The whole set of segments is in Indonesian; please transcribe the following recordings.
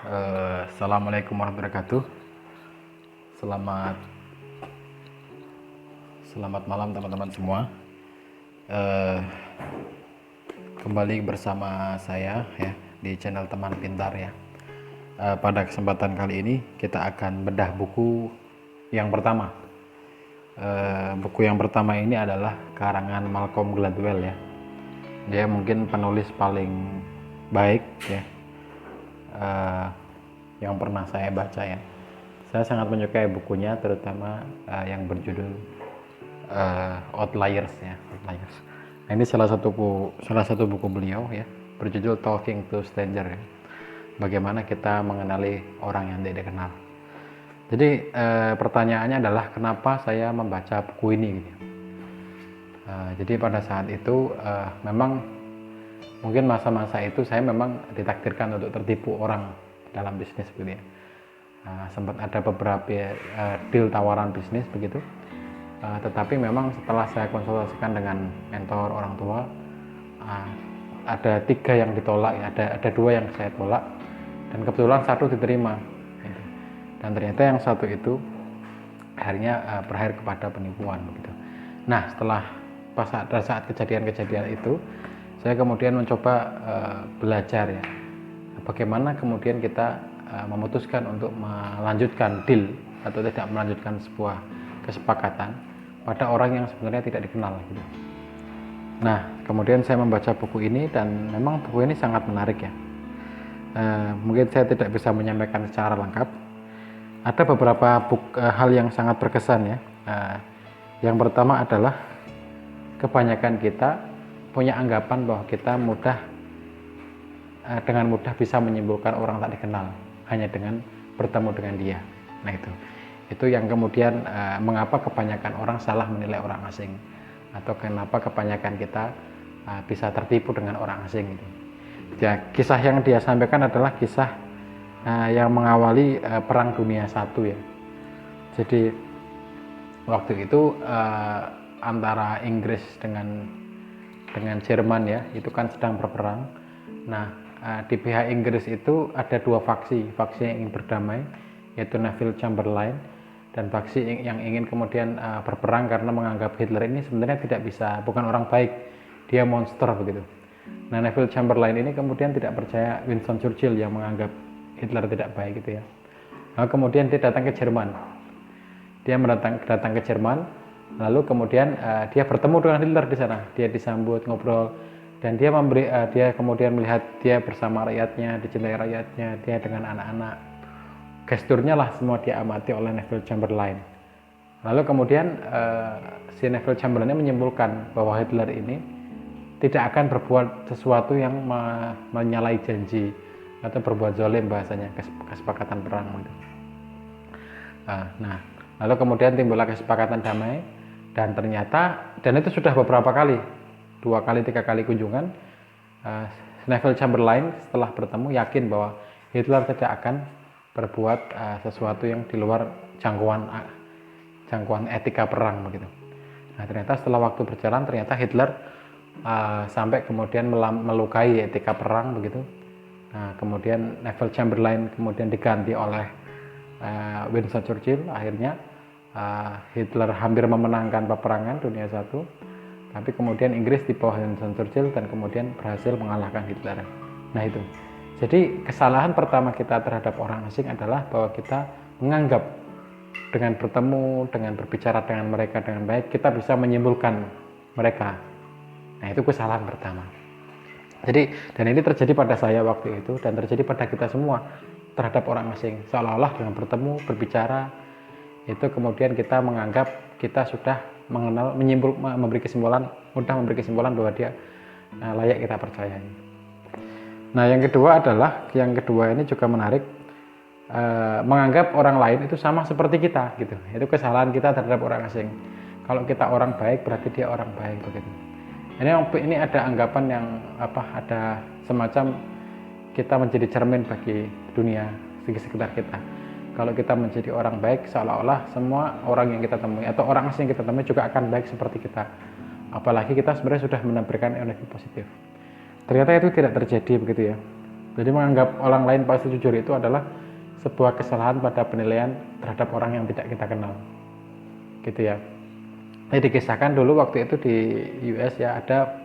Assalamualaikum warahmatullahi wabarakatuh. Selamat selamat malam teman-teman semua. Eh, Kembali bersama saya ya di channel Teman Pintar ya. Pada kesempatan kali ini kita akan bedah buku yang pertama. Buku yang pertama ini adalah karangan Malcolm Gladwell ya. Dia mungkin penulis paling baik ya yang pernah saya baca ya. Saya sangat menyukai bukunya, terutama yang berjudul Outliers ya, Outliers. Nah, ini salah satu buku beliau ya, berjudul Talking to Stranger ya. Bagaimana kita mengenali orang yang tidak dikenal. Jadi pertanyaannya adalah kenapa saya membaca buku ini gitu. Jadi pada saat itu memang mungkin masa-masa itu saya memang ditakdirkan untuk tertipu orang dalam bisnis begitu ya. Sempat ada beberapa deal tawaran bisnis begitu, tetapi memang setelah saya konsultasikan dengan mentor orang tua, ada 3 yang ditolak ya, ada 2 yang saya tolak dan kebetulan 1 diterima gitu. Dan ternyata yang 1 itu akhirnya berakhir kepada penipuan begitu. Nah, pada saat kejadian-kejadian itu saya kemudian mencoba belajar ya, bagaimana kemudian kita memutuskan untuk melanjutkan deal atau tidak melanjutkan sebuah kesepakatan pada orang yang sebenarnya tidak dikenal gitu. Nah, kemudian saya membaca buku ini dan memang buku ini sangat menarik ya. Mungkin saya tidak bisa menyampaikan secara lengkap. Ada beberapa hal yang sangat berkesan ya. Yang pertama adalah kebanyakan kita punya anggapan bahwa kita dengan mudah bisa menyimpulkan orang tak dikenal hanya dengan bertemu dengan dia. Nah, itu yang kemudian mengapa kebanyakan orang salah menilai orang asing, atau kenapa kebanyakan kita bisa tertipu dengan orang asing itu. Ya, kisah yang dia sampaikan adalah kisah yang mengawali Perang Dunia I ya. Jadi waktu itu antara Inggris dengan Jerman ya, itu kan sedang berperang. Nah, di pihak Inggris itu ada 2 faksi yang ingin berdamai, yaitu Neville Chamberlain, dan faksi yang ingin kemudian berperang karena menganggap Hitler ini sebenarnya bukan orang baik, dia monster begitu. Nah, Neville Chamberlain ini kemudian tidak percaya Winston Churchill yang menganggap Hitler tidak baik gitu ya. Nah, kemudian dia datang ke Jerman. Dia datang ke Jerman, lalu kemudian dia bertemu dengan Hitler di sana. Dia disambut, ngobrol, dan dia kemudian melihat dia bersama rakyatnya, dicintai rakyatnya, dia dengan anak-anak. Gesturnya lah semua dia amati oleh Neville Chamberlain. Lalu kemudian si Neville Chamberlain menyimpulkan bahwa Hitler ini tidak akan berbuat sesuatu yang menyalahi janji atau berbuat zalim, bahasanya kesepakatan perang. Nah, lalu kemudian timbullah kesepakatan damai, dan ternyata itu sudah beberapa kali, 2 kali 3 kali kunjungan, Neville Chamberlain setelah bertemu yakin bahwa Hitler tidak akan berbuat sesuatu yang di luar jangkauan etika perang begitu. Nah, ternyata setelah waktu berjalan, ternyata Hitler sampai kemudian melukai etika perang begitu. Nah, kemudian Neville Chamberlain kemudian diganti oleh Winston Churchill. Akhirnya Hitler hampir memenangkan peperangan Dunia I, tapi kemudian Inggris di bawah Winston Churchill dan kemudian berhasil mengalahkan Hitler. Nah, itu. Jadi kesalahan pertama kita terhadap orang asing adalah bahwa kita menganggap dengan bertemu, dengan berbicara dengan mereka dengan baik, kita bisa menyimpulkan mereka. Nah, itu kesalahan pertama. Jadi, dan ini terjadi pada saya waktu itu, dan terjadi pada kita semua terhadap orang asing. Seolah-olah dengan bertemu, berbicara, itu kemudian kita menganggap kita sudah mengenal, memberi kesimpulan bahwa dia layak kita percayai. Nah, yang kedua ini juga menarik, menganggap orang lain itu sama seperti kita gitu. Itu kesalahan kita terhadap orang asing. Kalau kita orang baik, berarti dia orang baik begitu. Ini ada anggapan yang ada semacam kita menjadi cermin bagi dunia di sekitar kita. Kalau kita menjadi orang baik, seolah-olah semua orang yang kita temui atau orang asing yang kita temui juga akan baik seperti kita. Apalagi kita sebenarnya sudah menampilkan energi positif. Ternyata itu tidak terjadi begitu ya. Jadi menganggap orang lain pasti jujur itu adalah sebuah kesalahan pada penilaian terhadap orang yang tidak kita kenal, gitu ya. Ini dikisahkan dulu waktu itu di US ya, ada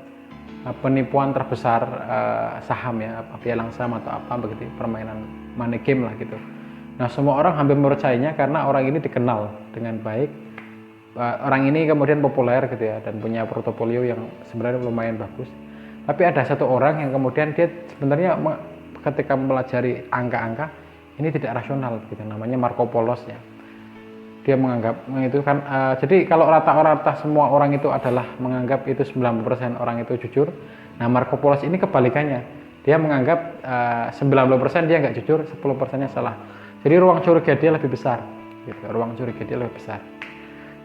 penipuan terbesar saham ya, pialang saham atau apa begitu, permainan money game lah gitu. Nah semua orang hampir mempercayainya karena orang ini dikenal dengan baik, orang ini kemudian populer gitu ya, dan punya portofolio yang sebenarnya lumayan bagus. Tapi ada satu orang yang kemudian dia sebenarnya ketika mempelajari angka-angka ini tidak rasional gitu, namanya Marco Polos ya. Dia menganggap itu kan jadi kalau rata-rata semua orang itu adalah menganggap itu 90% orang itu jujur. Nah Marco Polos ini kebalikannya, dia menganggap 90% dia nggak jujur, 10%-nya salah. Jadi ruang curiga dia lebih besar gitu, ruang curiga dia lebih besar.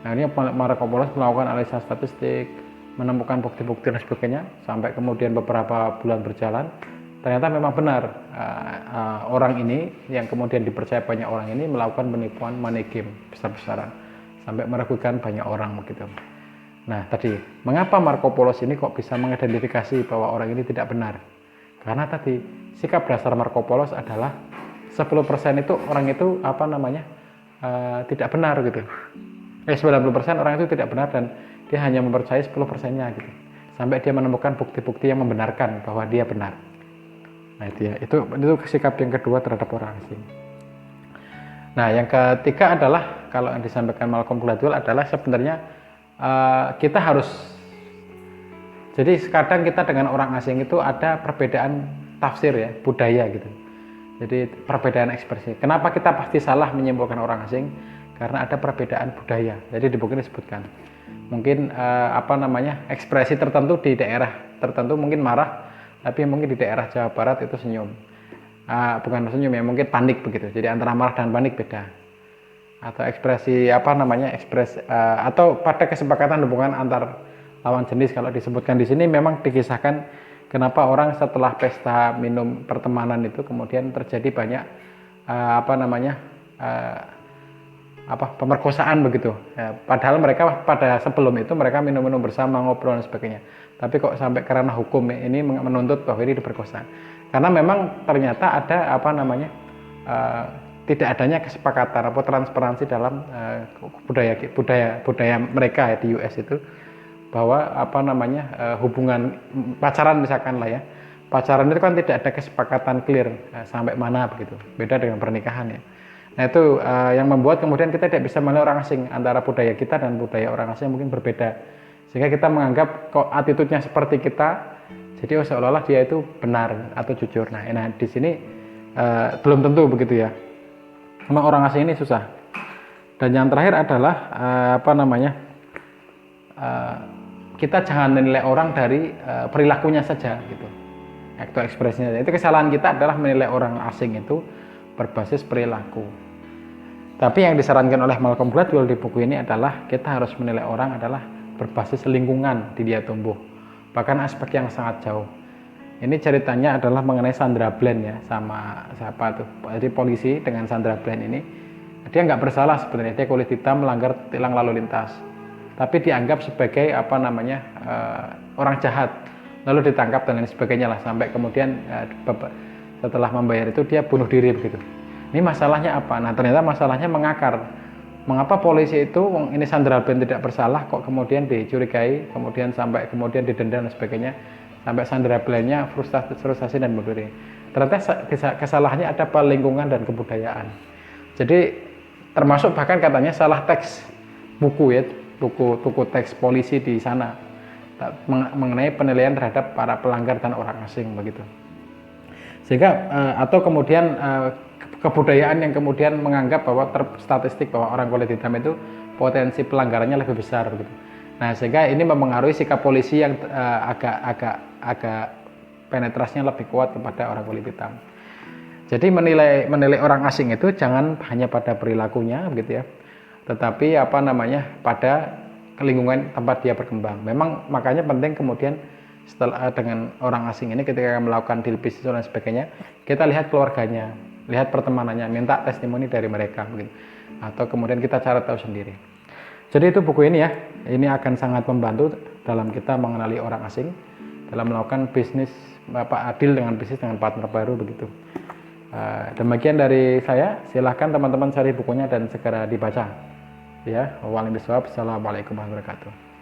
Nah ini Marco Polos melakukan analisa statistik, menemukan bukti-bukti dan sebagainya, sampai kemudian beberapa bulan berjalan, ternyata memang benar orang ini yang kemudian dipercaya banyak orang ini melakukan penipuan money game besar-besaran sampai merugikan banyak orang begitu. Nah tadi mengapa Marco Polos ini kok bisa mengidentifikasi bahwa orang ini tidak benar? Karena tadi sikap dasar Marco Polos adalah 10% itu orang itu tidak benar gitu. 90% orang itu tidak benar dan dia hanya mempercayai 10%-nya gitu. Sampai dia menemukan bukti-bukti yang membenarkan bahwa dia benar. Nah itu ya, itu sikap yang kedua terhadap orang asing. Nah yang ketiga adalah kalau yang disampaikan Malcolm Gladwell adalah sebenarnya kita harus, jadi kadang kita dengan orang asing itu ada perbedaan tafsir ya, budaya gitu. Jadi perbedaan ekspresi. Kenapa kita pasti salah menyimpulkan orang asing? Karena ada perbedaan budaya. Jadi di buku ini disebutkan mungkin ekspresi tertentu di daerah tertentu mungkin marah, tapi mungkin di daerah Jawa Barat itu senyum. Bukan senyum ya, mungkin panik begitu. Jadi antara marah dan panik beda. Atau ekspresi atau pada kesepakatan hubungan antar lawan jenis, kalau disebutkan di sini memang dikisahkan kenapa orang setelah pesta minum pertemanan itu kemudian terjadi banyak pemerkosaan begitu ya, padahal mereka pada sebelum itu mereka minum-minum bersama, ngobrol dan sebagainya, tapi kok sampai karena hukum ini menuntut bahwa ini diperkosa karena memang ternyata ada tidak adanya kesepakatan atau transparansi dalam budaya mereka ya, di US itu, bahwa hubungan pacaran misalkan lah ya, pacaran itu kan tidak ada kesepakatan clear sampai mana begitu, beda dengan pernikahan ya. Nah itu yang membuat kemudian kita tidak bisa menilai orang asing, antara budaya kita dan budaya orang asing mungkin berbeda, sehingga kita menganggap kok attitude-nya seperti kita, jadi seolah-olah dia itu benar atau jujur. Nah di sini belum tentu begitu ya, memang orang asing ini susah. Dan yang terakhir adalah kita jangan menilai orang dari perilakunya saja gitu, atau ekspresinya. Itu kesalahan kita adalah menilai orang asing itu berbasis perilaku. Tapi yang disarankan oleh Malcolm Gladwell di buku ini adalah kita harus menilai orang adalah berbasis lingkungan di dia tumbuh, bahkan aspek yang sangat jauh. Ini ceritanya adalah mengenai Sandra Bland ya, sama siapa tuh, jadi polisi dengan Sandra Bland ini, dia nggak bersalah sebenarnya, dia kulit hitam melanggar tilang lalu lintas, tapi dianggap sebagai orang jahat, lalu ditangkap dan lain sebagainya lah, sampai kemudian setelah membayar itu dia bunuh diri begitu. Ini masalahnya apa? Nah ternyata masalahnya mengakar. Mengapa polisi itu, ini Sandra Bland tidak bersalah kok kemudian dicurigai, kemudian sampai kemudian didenda dan sebagainya, sampai Sandra Bland-nya frustasi dan bunuh diri. Ternyata kesalahannya ada pada lingkungan dan kebudayaan. Jadi termasuk bahkan katanya salah teks buku ya, buku teks polisi di sana mengenai penilaian terhadap para pelanggar dan orang asing begitu. Sehingga atau kemudian kebudayaan yang kemudian menganggap bahwa statistik bahwa orang kulit hitam itu potensi pelanggarannya lebih besar gitu. Nah sehingga ini mempengaruhi sikap polisi yang agak penetrasinya lebih kuat kepada orang kulit hitam. Jadi menilai orang asing itu jangan hanya pada perilakunya gitu ya, tetapi pada lingkungan tempat dia berkembang. Memang makanya penting kemudian setelah dengan orang asing ini ketika melakukan deal bisnis dan sebagainya, kita lihat keluarganya, lihat pertemanannya, minta testimoni dari mereka begitu. Atau kemudian kita cari tahu sendiri. Jadi itu buku ini ya, ini akan sangat membantu dalam kita mengenali orang asing, dalam melakukan bisnis adil dengan bisnis dengan partner baru begitu. Demikian dari saya, silahkan teman-teman cari bukunya dan segera dibaca. Ya, wallahualam bishawab. Assalamualaikum warahmatullahi wabarakatuh.